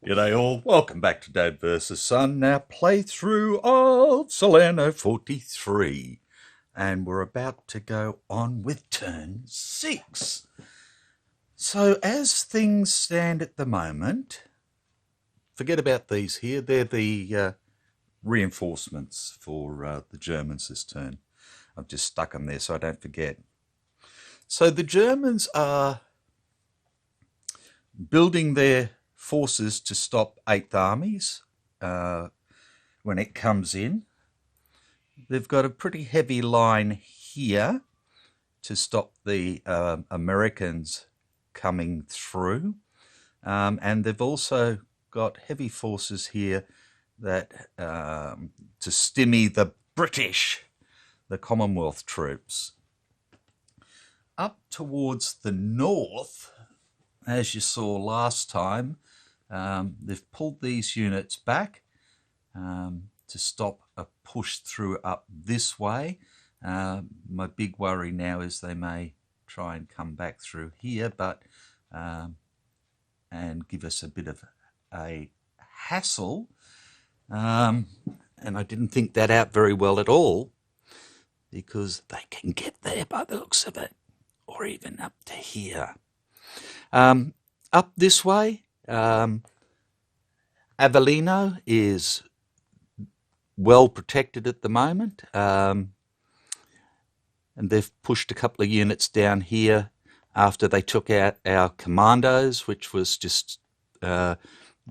G'day all, welcome back to Dad vs Son, our playthrough of Salerno 43. And we're about to go on with turn 6. So as things stand at the moment, forget about these here, they're the reinforcements for the Germans this turn. I've just stuck them there so I don't forget. So the Germans are building their forces to stop 8th Armies when it comes in. They've got a pretty heavy line here to stop the Americans coming through, and they've also got heavy forces here that to stymie the British, the Commonwealth troops. Up towards the north, as you saw last time, they've pulled these units back to stop a push through up this way. My big worry now is they may try and come back through here, but and give us a bit of a hassle. And I didn't think that out very well at all, because they can get there by the looks of it, or even up to here. Up this way, Avellino is well protected at the moment, and they've pushed a couple of units down here after they took out our commandos, which was just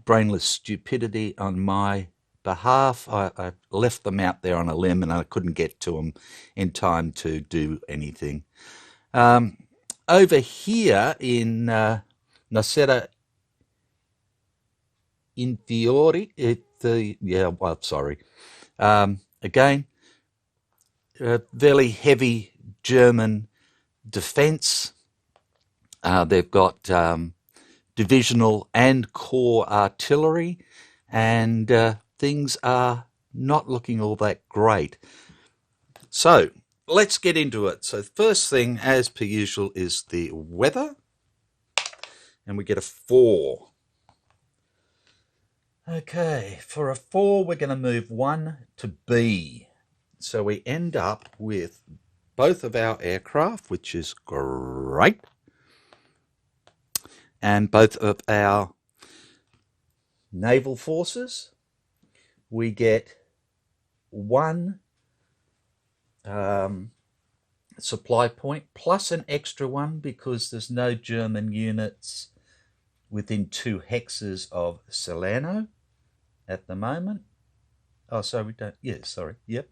brainless stupidity on my behalf. I left them out there on a limb and I couldn't get to them in time to do anything. Over here in Nocera Inferiore, again, fairly heavy German defence. They've got divisional and corps artillery, and things are not looking all that great. So let's get into it. So first thing, as per usual, is the weather, and we get a 4. Okay, for a 4, we're going to move 1 to B. So we end up with both of our aircraft, which is great, and both of our naval forces. We get 1 supply point plus an extra one because there's no German units within 2 hexes of Salerno at the moment. Oh, sorry, we don't. Yeah, sorry. Yep.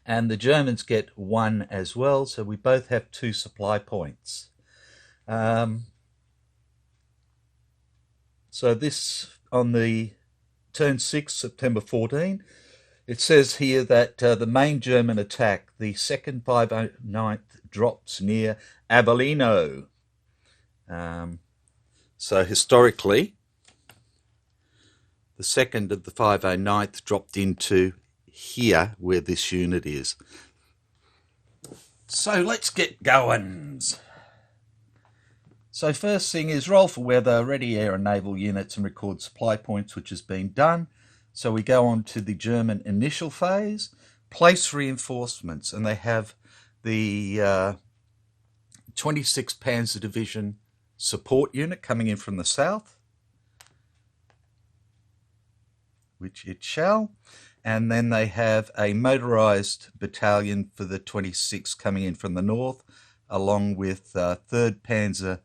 And the Germans get 1 as well, so we both have 2 supply points. So this, on the turn 6, September 14, it says here that the main German attack, the 2nd 509th, drops near Avellino. So historically, the 2nd of the 509th dropped into here where this unit is. So let's get going. So first thing is roll for weather, ready air and naval units, and record supply points, which has been done. So we go on to the German initial phase, place reinforcements, and they have the 26th Panzer Division support unit coming in from the south, which it shall, and then they have a motorised battalion for the 26th coming in from the north, along with 3rd Panzer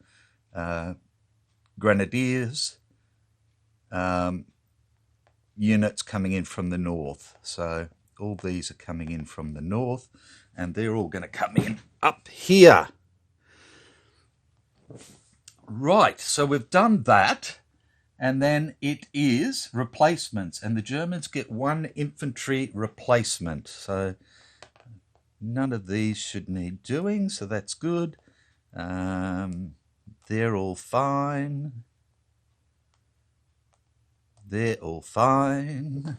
Grenadiers units coming in from the north. So all these are coming in from the north, and they're all going to come in up here. Right, so we've done that, and then it is replacements, and the Germans get 1 infantry replacement. So none of these should need doing, so that's good. they're all fine. They're all fine.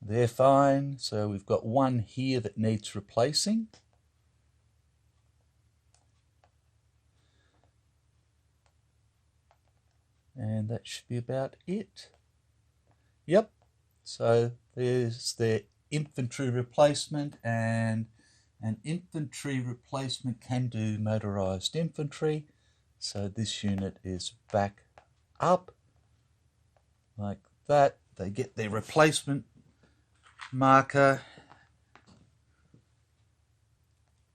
They're fine. So we've got one here that needs replacing. And that should be about it. Yep. So there's their infantry replacement, and an infantry replacement can do motorised infantry. So this unit is back up like that. They get their replacement marker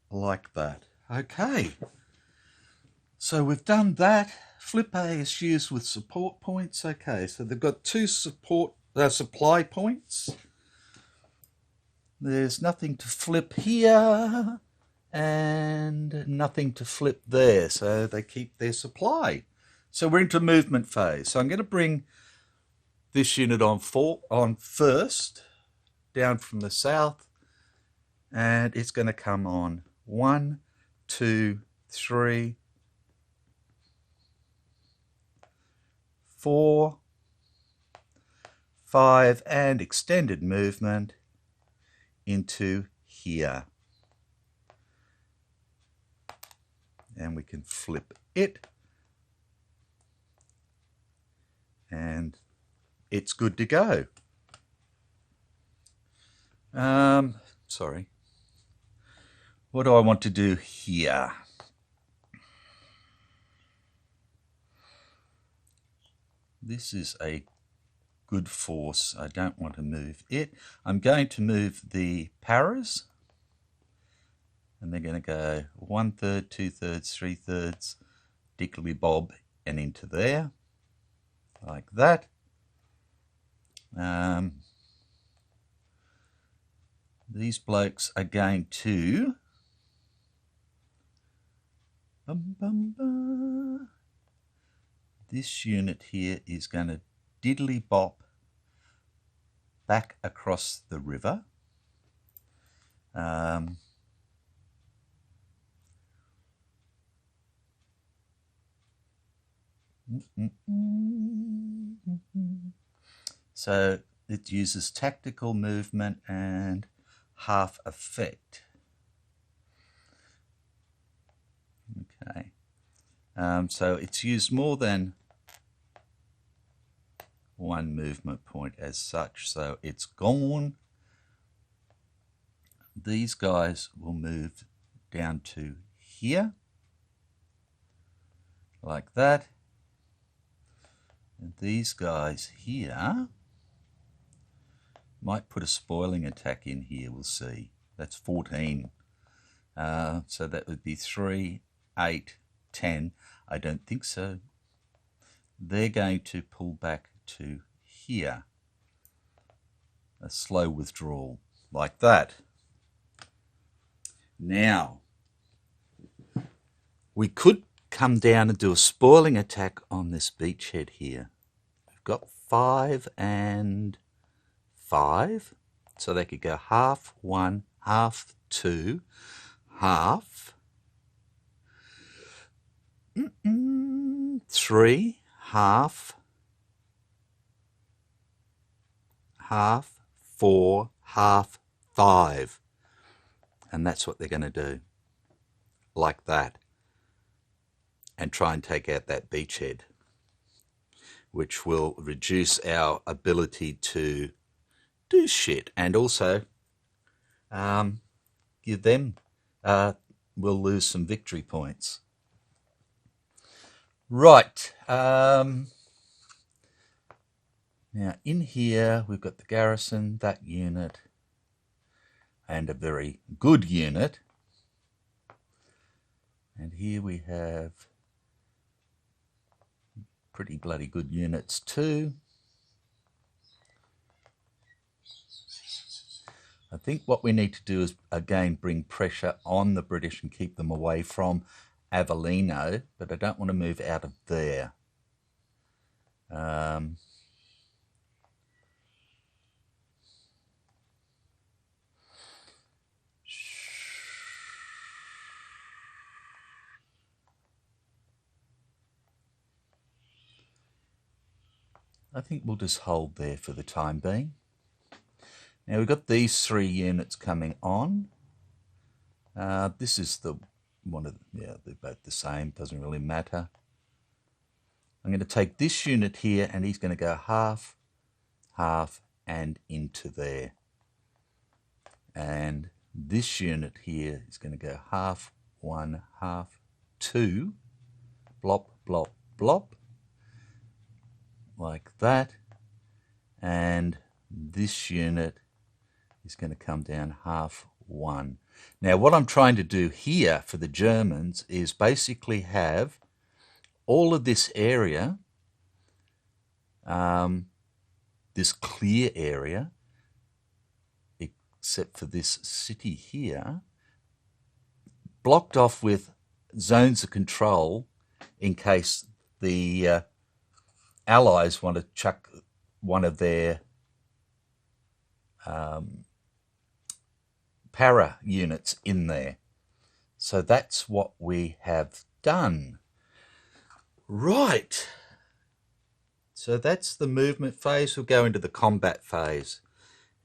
like that. Okay. So we've done that. Flip ASUs with support points. Okay, so they've got two supply points. There's nothing to flip here and nothing to flip there, so they keep their supply. So we're into movement phase. So I'm going to bring this unit on first, down from the south, and it's going to come on 1, 2, 3, 4, 5, and extended movement into here. And we can flip it, and it's good to go. Sorry. What do I want to do here? This is a good force. I don't want to move it. I'm going to move the paras, and they're going to go 1/3, 2/3, 3/3, dickly bob, and into there, like that. These blokes are going to this unit here is going to diddly bop back across the river. So it uses tactical movement and half effect. Okay. So it's used more than one movement point as such, so it's gone. These guys will move down to here, like that. And these guys here might put a spoiling attack in here, we'll see. That's 14. So that would be 3, 8, 10. I don't think so. They're going to pull back to here. A slow withdrawal, like that. Now, we could come down and do a spoiling attack on this beachhead here. We've got 5 and 5, so they could go half 1, half 2, half 3, half 4, half 5, and that's what they're going to do, like that, and try and take out that beachhead, which will reduce our ability to do shit, and also give them, we'll lose some victory points. Right, now in here we've got the garrison, that unit, and a very good unit. And here we have pretty bloody good units too. I think what we need to do is, again, bring pressure on the British and keep them away from Avellino, but I don't want to move out of there. I think we'll just hold there for the time being. Now we've got these 3 units coming on. This is the one of yeah, they're both the same, doesn't really matter. I'm going to take this unit here and he's going to go half, half and into there. And this unit here is going to go half, 1, half, 2, blop, blop, blop, like that. And this unit is going to come down half, 1. Now what I'm trying to do here for the Germans is basically have all of this area, this clear area, except for this city here, blocked off with zones of control in case the Allies want to chuck one of their para units in there. So that's what we have done. Right. So that's the movement phase. We'll go into the combat phase.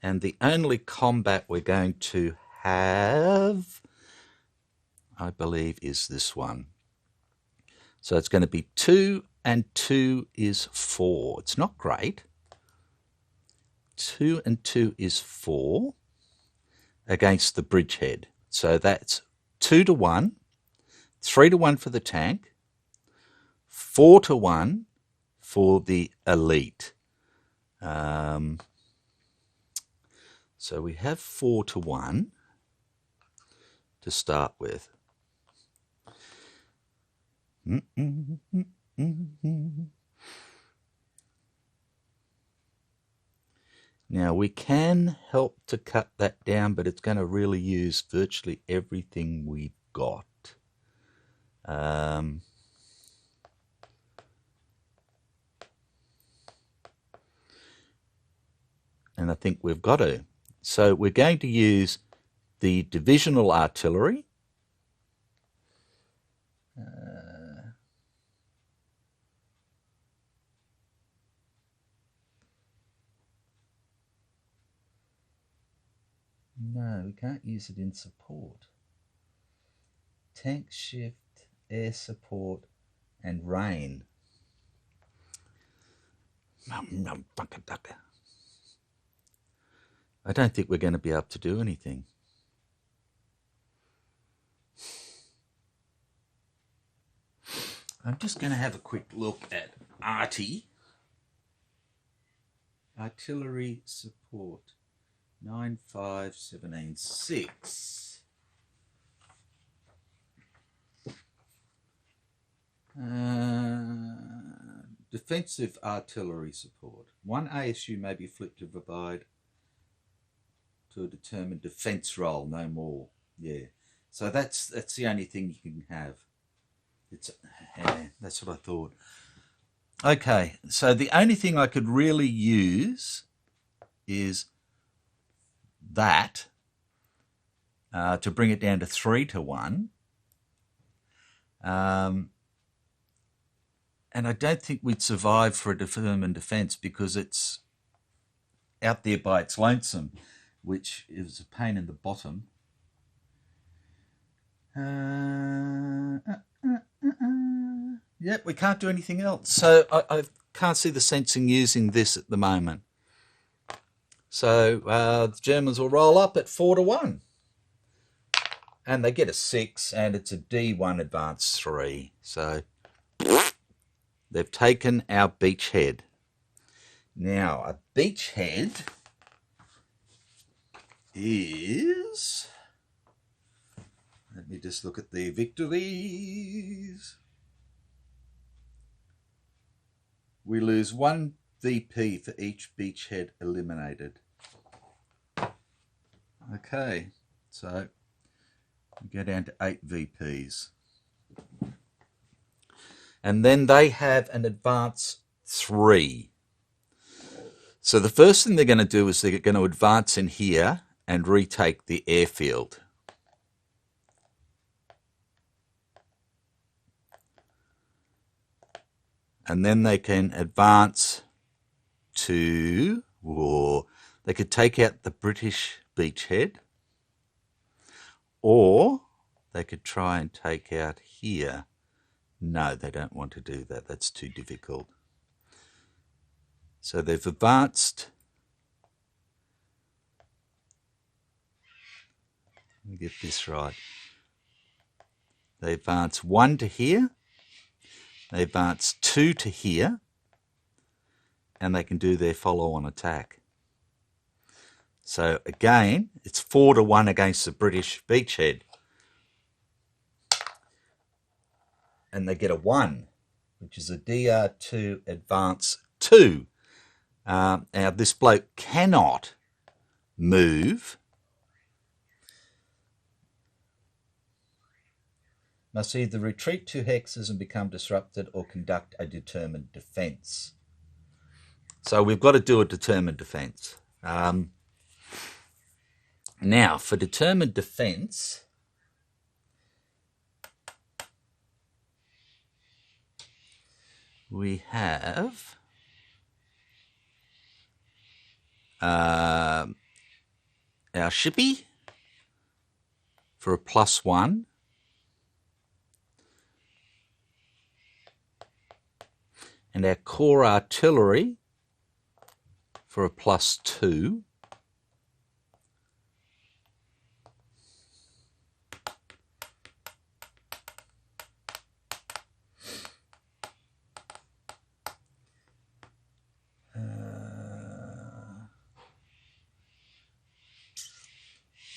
And the only combat we're going to have, I believe, is this one. So it's going to be 2 and 2 is 4. It's not great. 2 and 2 is 4 against the bridgehead. So that's 2 to 1, 3 to 1 for the tank, 4 to 1 for the elite. So we have 4 to 1 to start with. Now we can help to cut that down, but it's going to really use virtually everything we've got. And I think we've got to. So we're going to use the divisional artillery. No, we can't use it in support. Tank shift, air support, and rain. I don't think we're going to be able to do anything. I'm just going to have a quick look at artillery support. 95176. Defensive artillery support. 1 ASU may be flipped to provide to a determined defense role, no more. Yeah. So that's the only thing you can have. That's what I thought. Okay, so the only thing I could really use is that to bring it down to 3 to 1. And I don't think we'd survive for a determined defense because it's out there by its lonesome, which is a pain in the bottom. Yep, we can't do anything else. So I can't see the sense in using this at the moment. So the Germans will roll up at 4 to 1. And they get a 6, and it's a D1 advance 3. So they've taken our beachhead. Now, a beachhead is... Let me just look at the victories. We lose 1 VP for each beachhead eliminated. Okay, so we go down to 8 VPs. And then they have an advance 3. So the first thing they're going to do is they're going to advance in here and retake the airfield. And then they can advance to, or they could take out the British beachhead, or they could try and take out here. No, they don't want to do that. That's too difficult. So they've advanced. Let me get this right. They advance 1 to here. They advance 2 to here. And they can do their follow-on attack. So again, it's 4 to 1 against the British beachhead. And they get a 1, which is a DR2 advance 2. Now this bloke cannot move. Must either retreat 2 hexes and become disrupted or conduct a determined defence. So we've got to do a determined defence. Now, for determined defence, we have our shippy for a +1. And our core artillery for a +2.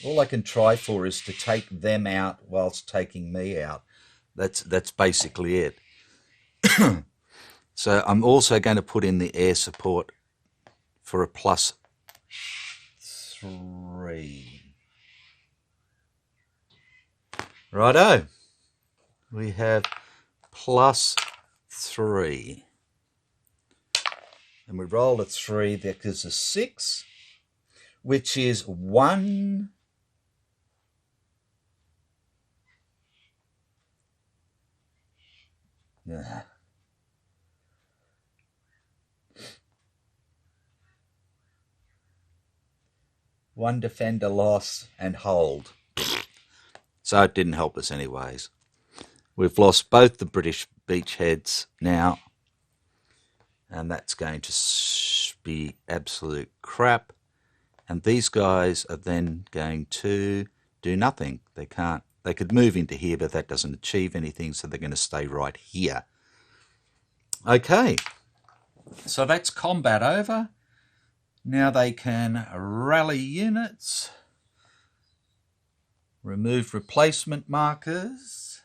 All I can try for is to take them out whilst taking me out. That's basically it. So I'm also going to put in the air support for a +3. Righto. We have +3. And we roll a 3, that gives us 6, which is 1. One defender loss and hold. So it didn't help us anyways. We've lost both the British beachheads now, and that's going to be absolute crap. And these guys are then going to do nothing. They can't. They could move into here, but that doesn't achieve anything, so they're going to stay right here. Okay, so that's combat over. Now they can rally units, remove replacement markers,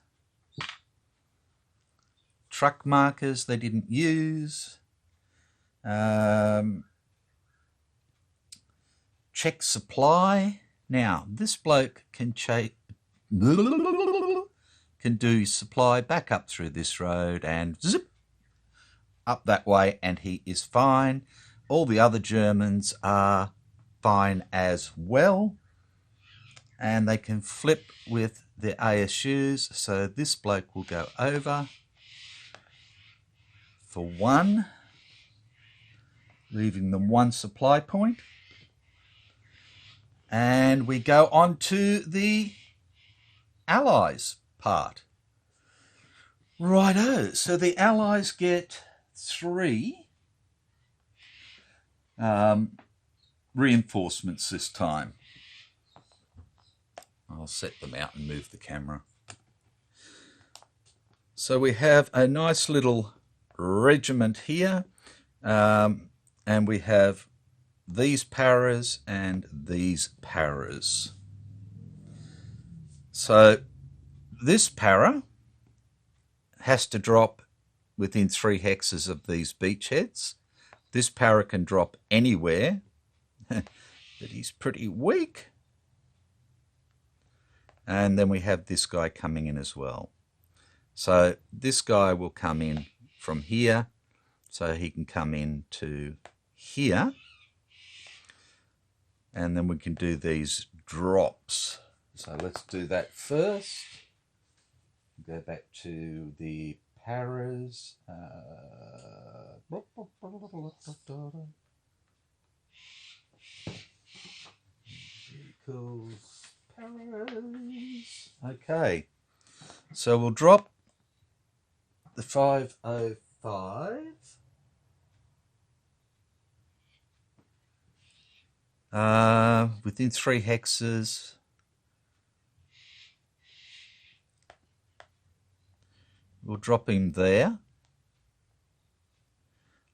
truck markers they didn't use, check supply. Now, this bloke can do supply back up through this road and zip up that way, and he is fine. All the other Germans are fine as well, and they can flip with their ASUs. So this bloke will go over for 1, leaving them 1 supply point. And we go on to the Allies part. Righto, so the Allies get 3 reinforcements this time. I'll set them out and move the camera. So we have a nice little regiment here, and we have these paras and these paras. So this para has to drop within 3 hexes of these beachheads. This para can drop anywhere, but he's pretty weak. And then we have this guy coming in as well. So this guy will come in from here, so he can come in to here. And then we can do these drops. So let's do that first. Go back to the paras. equals paros. Okay, so we'll drop the 505. Within 3 hexes. We'll drop him there,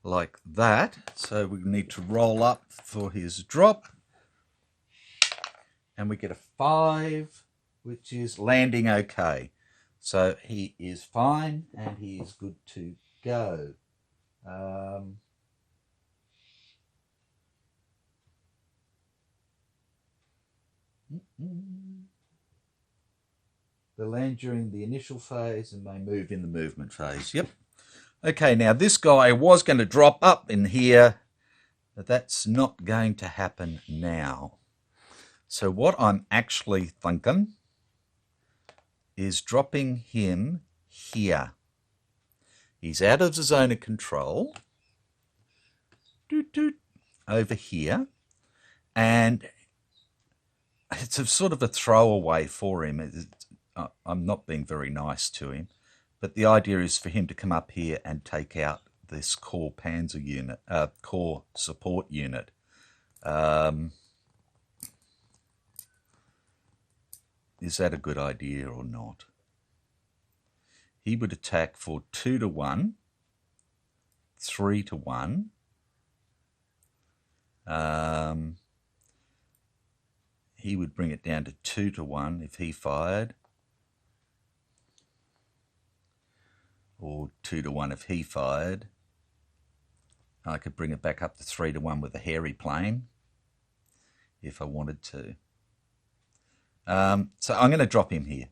like that. So we need to roll up for his drop. And we get a 5, which is landing okay. So he is fine and he is good to go. They land during the initial phase and they move in the movement phase. Yep. Okay, now this guy was going to drop up in here, but that's not going to happen now. So what I'm actually thinking is dropping him here. He's out of the zone of control. Over here. And it's a sort of a throwaway for him. I'm not being very nice to him. But the idea is for him to come up here and take out this core panzer unit, core support unit. Is that a good idea or not? He would attack for 2 to 1, 3 to 1. He would bring it down to 2 to 1 if he fired. Or 2 to 1 if he fired. I could bring it back up to 3 to 1 with a hairy plane if I wanted to. So I'm going to drop him here.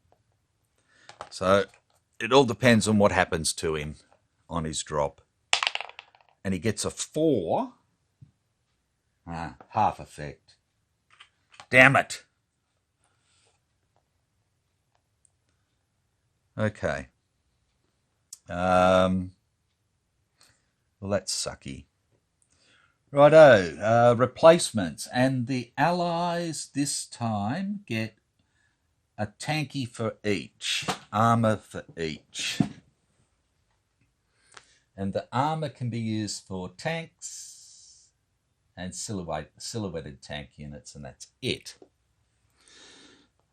So it all depends on what happens to him on his drop. And he gets a 4. Half effect. Damn it. Okay. Well, that's sucky. Righto, replacements. And the Allies this time get a tanky for each, armour for each. And the armour can be used for tanks and silhouetted tank units, and that's it.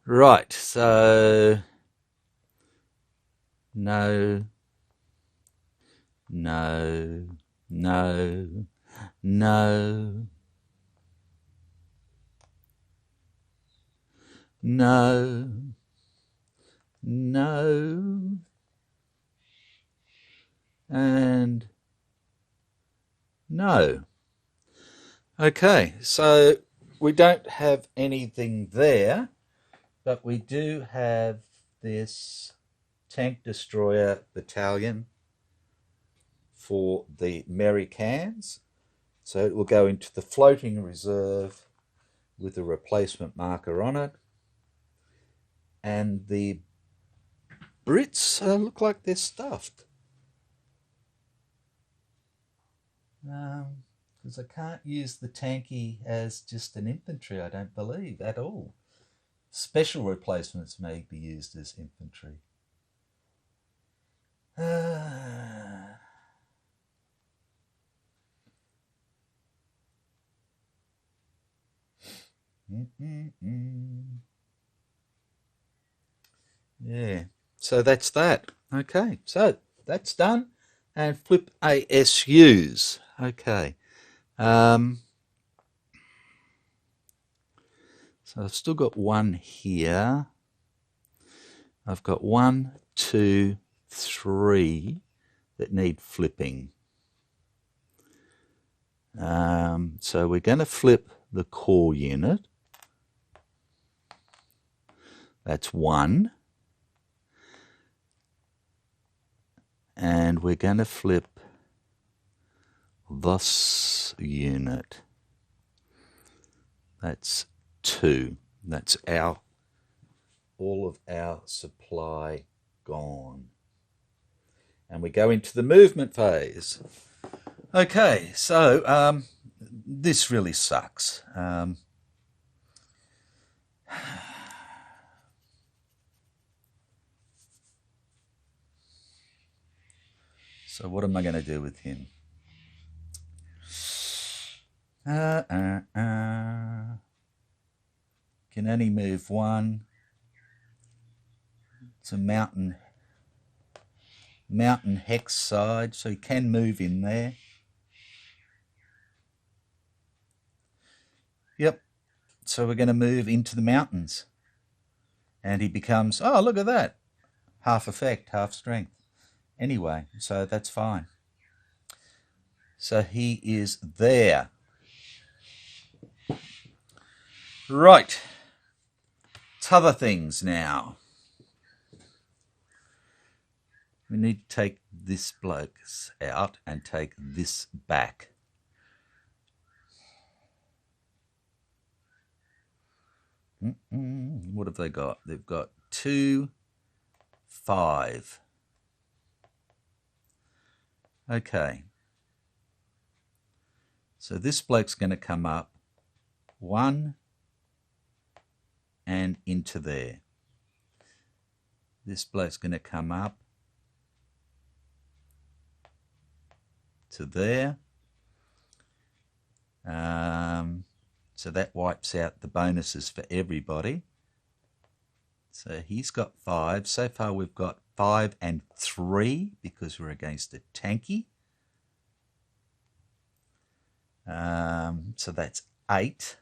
Right, so no, no, no, no, no, no, and no. Okay, so we don't have anything there, but we do have this tank destroyer battalion for the Americans. So it will go into the floating reserve with a replacement marker on it. And the Brits look like they're stuffed. Because I can't use the tanky as just an infantry, I don't believe, at all. Special replacements may be used as infantry. Yeah, so that's that. Okay, so that's done. And flip ASUs. Okay. So I've still got one here. I've got 1, 2, 3 that need flipping. So we're going to flip the core unit. That's 1. And we're going to flip this unit. That's 2. That's all of our supply gone. And we go into the movement phase. Okay, so this really sucks. So what am I going to do with him? Can only move one. It's a mountain hex side, so he can move in there. Yep. So we're going to move into the mountains. And he becomes, oh, look at that. Half effect, half strength. Anyway, so that's fine. So he is there. Right. T'other things now. We need to take this bloke out and take this back. What have they got? They've got 2, 5. Okay. So this bloke's going to come up 1 and into there. This bloke's going to come up to there. So that wipes out the bonuses for everybody. So he's got 5. So far we've got 5 and 3 because we're against a tanky. So that's 8.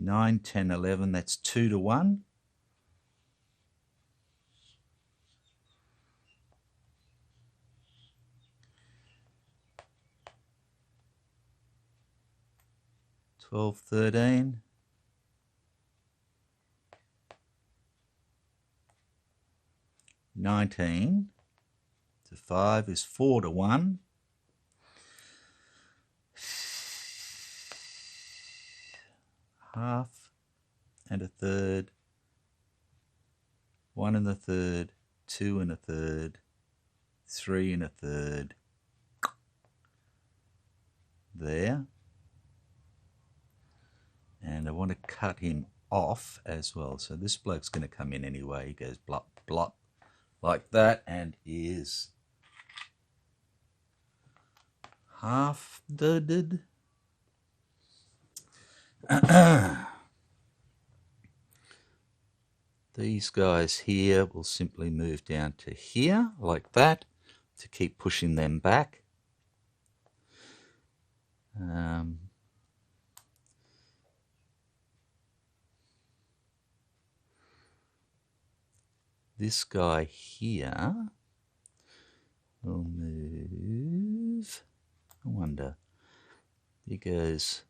Nine, 10, 11, that's 2 to 1. Twelve, 13. 19 to 5 is 4 to 1. Half and a third. 1 and a third. 2 and a third. 3 and a third. There. And I want to cut him off as well. So this bloke's going to come in anyway. He goes blop, blop, like that, and is half dead. These guys here will simply move down to here, like that, to keep pushing them back. This guy here will move. I wonder. He goes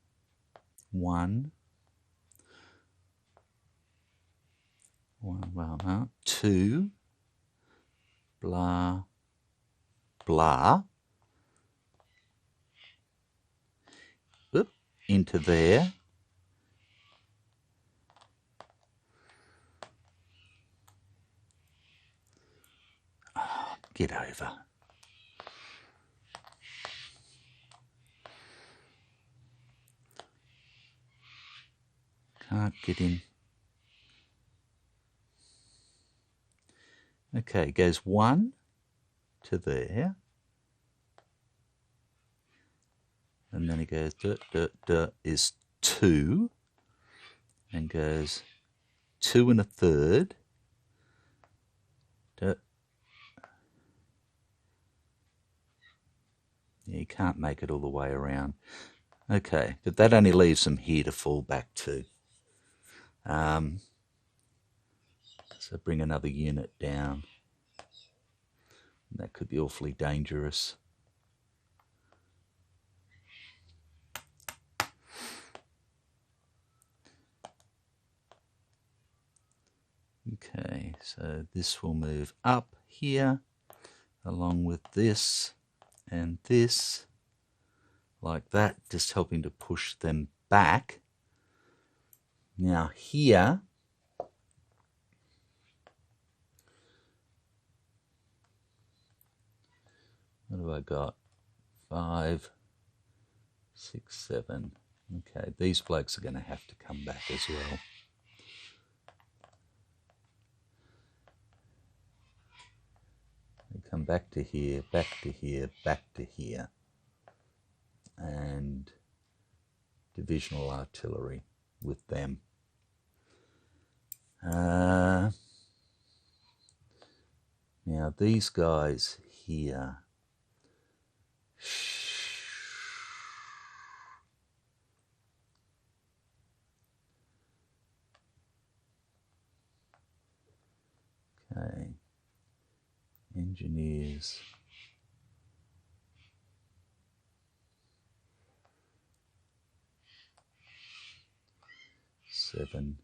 1. 2. Blah, blah. Oop, into there. Get over. Can't get in. Okay, goes 1 to there. And then he goes, is 2. And goes 2 and a third. You can't make it all the way around. Okay, but that only leaves them here to fall back to. So bring another unit down. That could be awfully dangerous. Okay, so this will move up here along with this and this, like that, just helping to push them back. Now here, What have I got? 5, 6, 7. Okay, these blokes are going to have to come back as well. They come back to here, back to here, back to here. And divisional artillery with them. Now these guys here, okay, engineers, seven,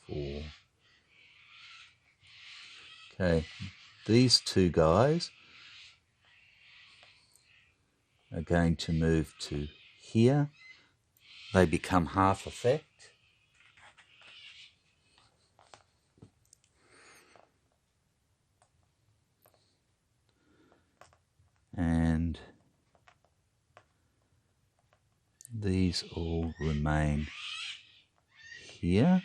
4. Okay, these two guys are going to move to here. They become half effect. And these all remain here,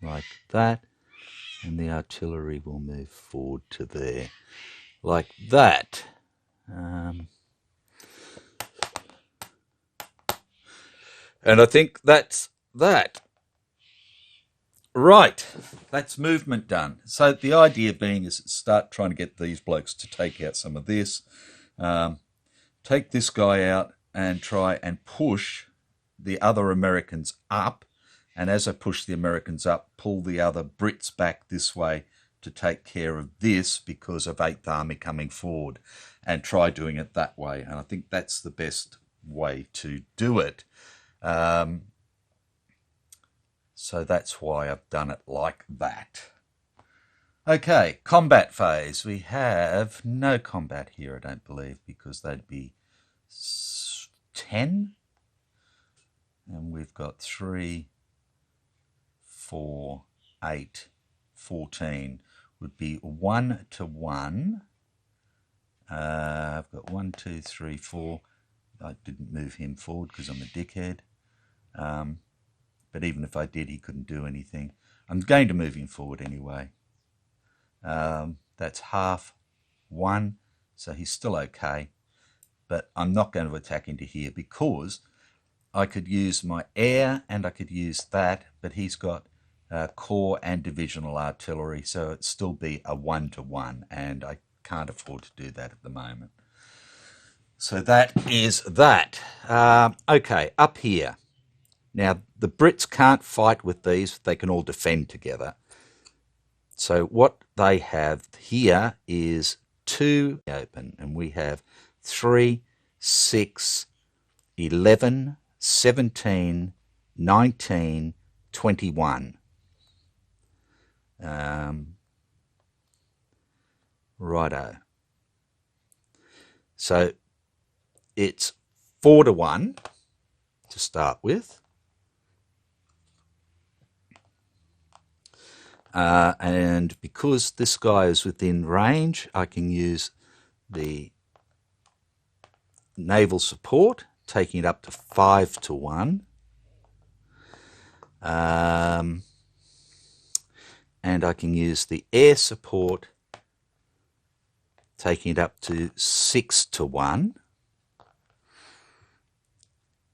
like that. And the artillery will move forward to there, like that. And I think that's that. Right, that's movement done. So the idea being is start trying to get these blokes to take out some of this. Take this guy out and try and push the other Americans up. And as I push the Americans up, pull the other Brits back this way to take care of this because of 8th Army coming forward, and try doing it that way. And I think that's the best way to do it. So that's why I've done it like that. Okay, combat phase. We have no combat here, I don't believe, because they'd be 10. And we've got 3, 4, 8, 14. Would be 1 to 1. I've got 1, 2, 3, 4. I didn't move him forward because I'm a dickhead. But even if I did, he couldn't do anything. I'm going to move him forward anyway. That's half 1, so he's still okay. But I'm not going to attack into here because I could use my air and I could use that, but he's got corps and divisional artillery, so it'd still be a 1 to 1, and I can't afford to do that at the moment. So that is that. Okay, up here. Now, the Brits can't fight with these. They can all defend together. So what they have here is 2 open, and we have 3, 6, 11, 17, 19, 21. Righto. So it's 4 to 1 to start with. And because this guy is within range, I can use the naval support, taking it up to 5 to 1. And I can use the air support, taking it up to 6 to 1.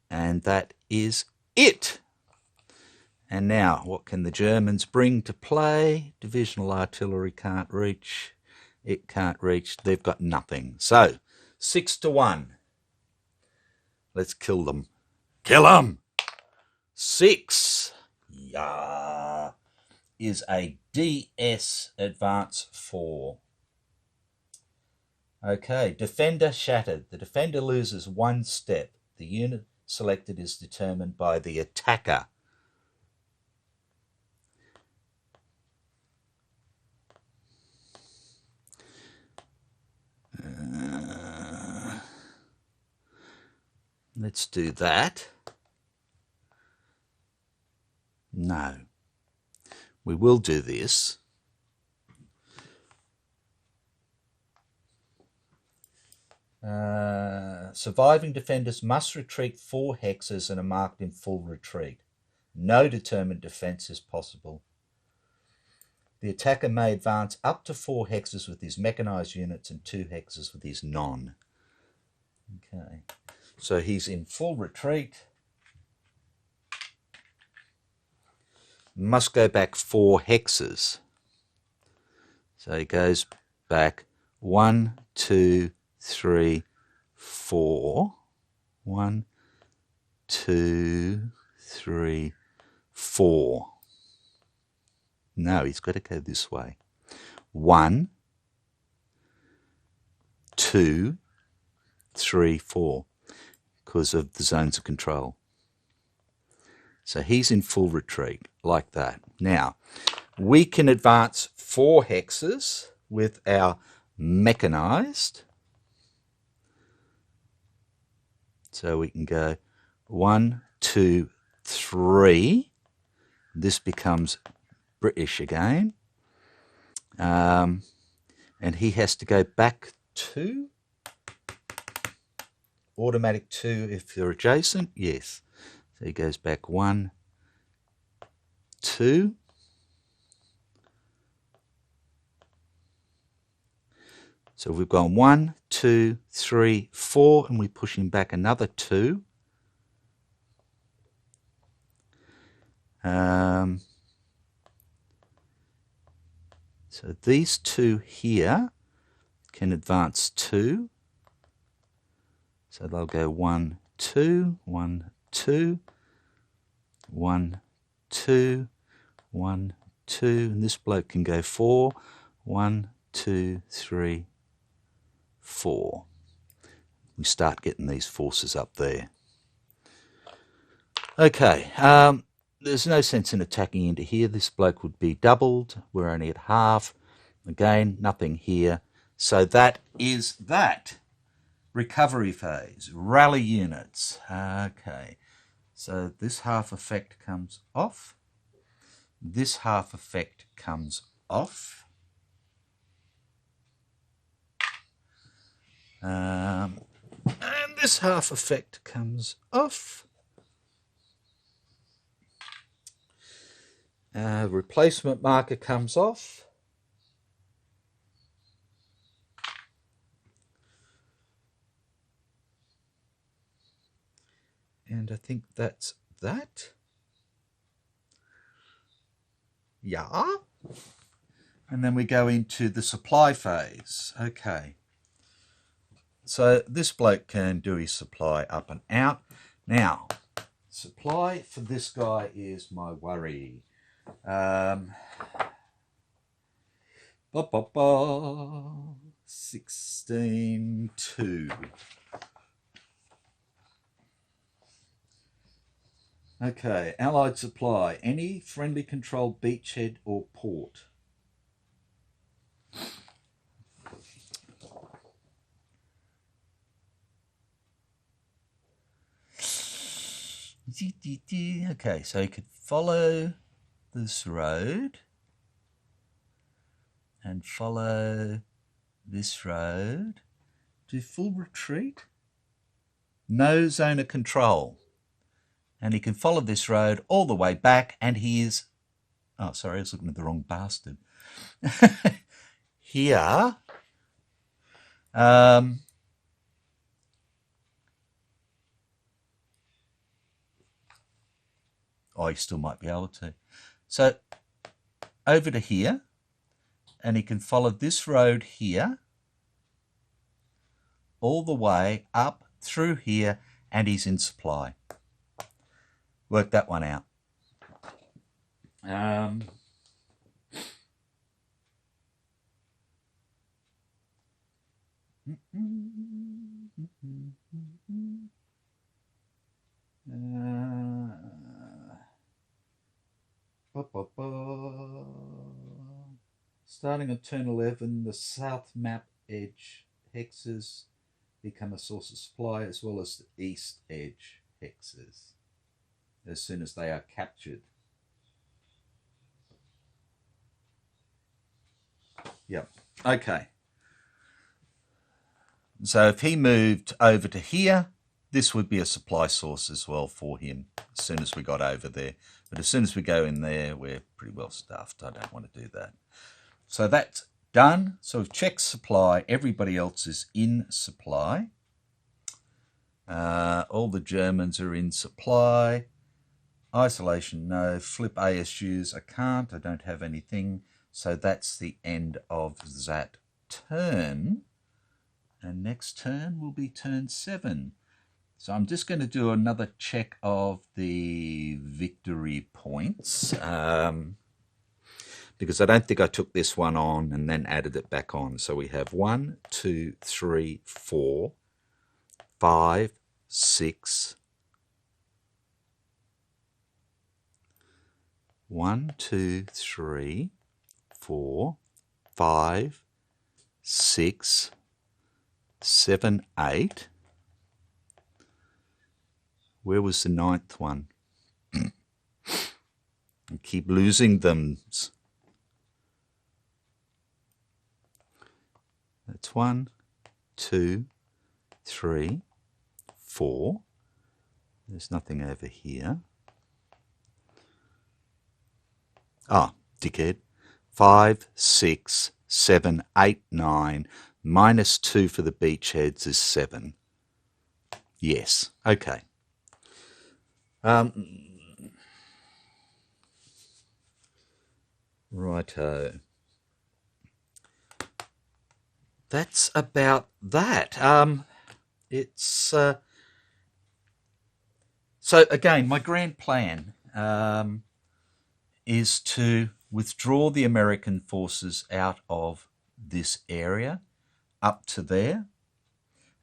And that is it. And now, what can the Germans bring to play? Divisional artillery can't reach. It can't reach. They've got nothing. So, 6 to 1. Let's kill them. Kill them! 6. Yeah. Is a DS advance 4. Okay, defender shattered. The defender loses 1 step. The unit selected is determined by the attacker. Let's do that. No. We will do this. Surviving defenders must retreat 4 hexes and are marked in full retreat. No determined defense is possible. The attacker may advance up to 4 hexes with his mechanized units and 2 hexes with his non. Okay, so he's in full retreat. Must go back 4 hexes. So he goes back 1, 2, 3, 4. 1, 2, 3, 4. No, he's got to go this way. 1, 2, 3, 4, because of the zones of control. So he's in full retreat, like that. Now, we can advance 4 hexes with our mechanized. So we can go 1, 2, 3. This becomes British again. And he has to go back 2. Automatic 2 if they're adjacent, yes. So he goes back 1, 2. So we've gone 1, 2, 3, 4, and we push him back another 2. So these 2 here can advance 2. So they'll go 1, 2, 1, 2, 1, 2, 1, 2, and this bloke can go 4, 1, 2, 3, 4. We start getting these forces up there. Okay, there's no sense in attacking into here. This bloke would be doubled. We're only at half. Again, nothing here. So that is that. Recovery phase, rally units. Okay, so this half effect comes off. This half effect comes off. And this half effect comes off. Replacement marker comes off. And I think that's that. Yeah. And then we go into the supply phase. Okay. So this bloke can do his supply up and out. Now, supply for this guy is my worry. 16.2. Okay, Allied supply. Any friendly controlled beachhead or port. Okay, so you could follow this road and follow this road. Do full retreat. No zone of control. And he can follow this road all the way back, and he is... Oh, sorry, I was looking at the wrong bastard. Here... oh, he still might be able to. So, over to here, and he can follow this road here, all the way up through here, and he's in supply. Work that one out. Starting on turn 11, the south map edge hexes become a source of supply, as well as the east edge hexes, as soon as they are captured. Yep. Okay. So if he moved over to here, this would be a supply source as well for him as soon as we got over there. But as soon as we go in there, we're pretty well stuffed. I don't want to do that. So that's done. So we've checked supply. Everybody else is in supply. All the Germans are in supply. Isolation, no. Flip ASUs, I can't. I don't have anything. So that's the end of that turn. And next turn will be turn 7. So I'm just going to do another check of the victory points. Because I don't think I took this one on and then added it back on. So we have 1, 2, 3, 4, 5, 6. 1, 2, 3, 4, 5, 6, 7, 8. Where was the 9th one? I keep losing them. That's 1, 2, 3, 4. There's nothing over here. Ah, dickhead. 5, 6, 7, 8, 9. Minus 2 for the beachheads is 7. Yes, okay. Righto. That's about that. So again, my grand plan is to withdraw the American forces out of this area up to there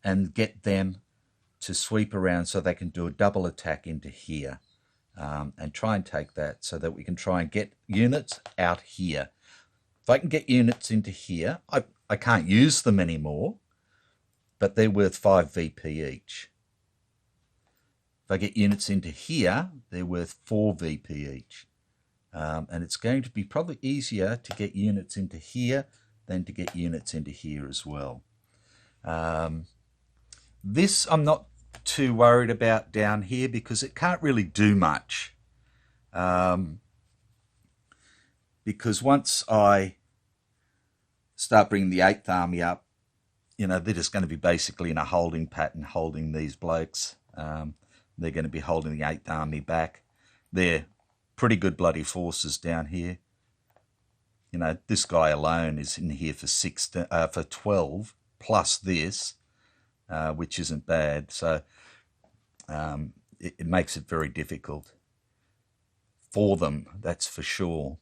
and get them to sweep around so they can do a double attack into here and try and take that so that we can try and get units out here. If I can get units into here, I can't use them anymore, but they're worth 5 VP each. If I get units into here, they're worth 4 VP each. And it's going to be probably easier to get units into here than to get units into here as well. This I'm not too worried about down here because it can't really do much. Because once I start bringing the 8th Army up, you know, they're just going to be basically in a holding pattern, holding these blokes. They're going to be holding the 8th Army back. They're pretty good bloody forces down here. You know, this guy alone is in here for 12 plus this, which isn't bad. So it makes it very difficult for them, that's for sure.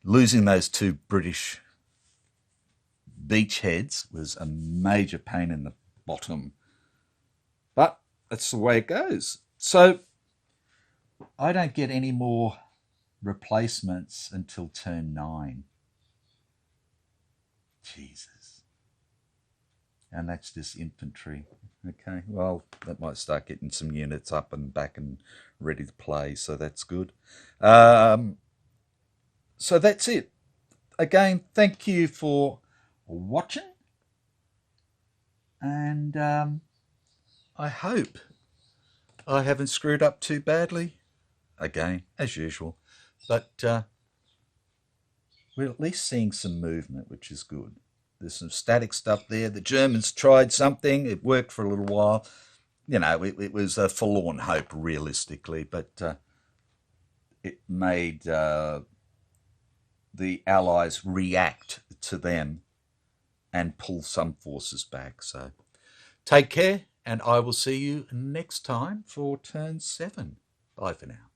Losing those 2 British beachheads was a major pain in the bottom. But that's the way it goes. So I don't get any more replacements until turn 9. Jesus. And that's just infantry. Okay, well, that might start getting some units up and back and ready to play, so that's good. So that's it. Again, thank you for watching. And I hope I haven't screwed up too badly. Again, as usual. But we're at least seeing some movement, which is good. There's some static stuff there. The Germans tried something. It worked for a little while. You know, it was a forlorn hope, realistically, but it made the Allies react to them and pull some forces back. So take care, and I will see you next time for turn 7. Bye for now.